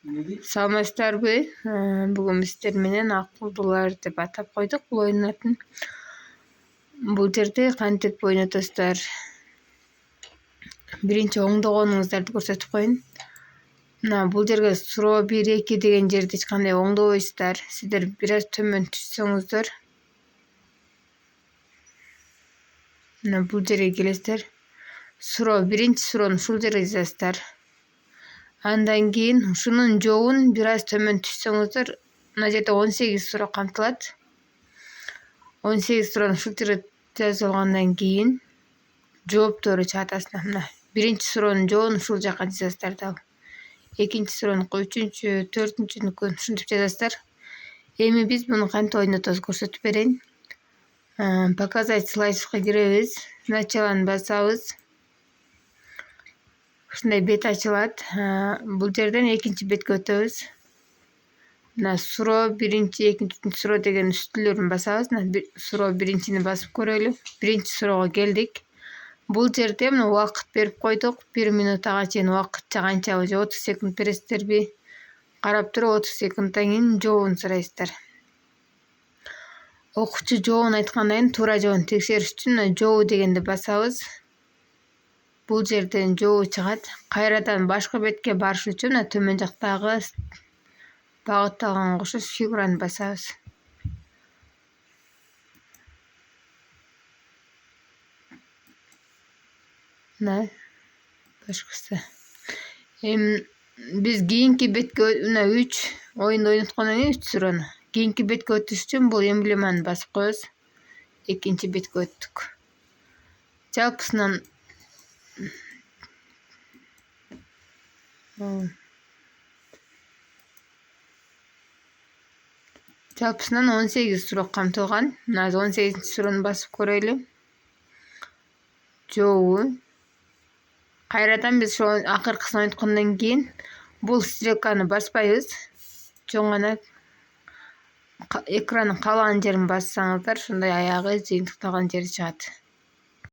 Саламатсыздарбы? Бүгүн биз сиздер менен акылдуулар деп атап койдук бул оюндун атын. Бул жерде кантип ойнотосуздар? Биринчи оңдогонуңуздарды көрсөтүп коеюн. Мына бул жерге суроо 1-2 деген жерди эч кандай оңдобойсуздар. Сиздер бир аз төмөн түшсөңүздөр. Мына бул жерге келесиздер. Биринчи суроону ушул жерге жазасыздар. Андан кийин ушунун жообун бир аз төмөн түшсөңүздөр, мына жерде 18 суроо камтылат. 18 суроону ушул жерге жазып алгандан кийин жооптору чыгат астына. Мына биринчи суроонун жообун ушул жака жазасыздар дагы. Экинчи суроону үчүнчү, төртүнчүнүкү ушинтип жазасыздар. Эми биз муну кантип ойнотосуз көрсөтүп берейин. Показать слайдка киребиз. Началаны басабыз. Ушундай бет ачылат. Бул жерден экинчи бетке өтөбүз. Мына суроо биринчи, экинчи, үчүнчү суроо деген үстүлөрүн басабыз. Мына суроо биринчини басып көрөлү. Биринчи суроого келдик. Бул жерде мына убакыт берип койдук. 1 минутага чейин убакытча канчабы же 30 секунд бересиздерби? Карап туруп 30 секундтан кийин жообун сурайсыздар. Окуучу жообун айткандан кийин туура жообун текшериш үчүн мына жообу дегенди басабыз. Бул жерден жообу чыгат. Кайрадан башка бетке барыш үчүн мына төмөн жактагы багытталганга окшош фигураны басабыз. Мына башкысы. Эми биз кийинки бетке мына 3 оюнду ойноткондон кийин 3 суроону кийинки бетке өтүш үчүн бул эмблеманы басып коебуз. Экинчи бетке өттүк. Жалпысынан Жалпысынан 18 суроо камтылган. Мына 18 суроону басып көрөлү. Жообу. Кайрадан биз ошол акыркысын ойноткондон кийин бул стрелканы баспайбыз. Чоң гана экрандын каалаган жерин бассаңыздар, ошондой аягы жыйынтыкталган жери чыгат.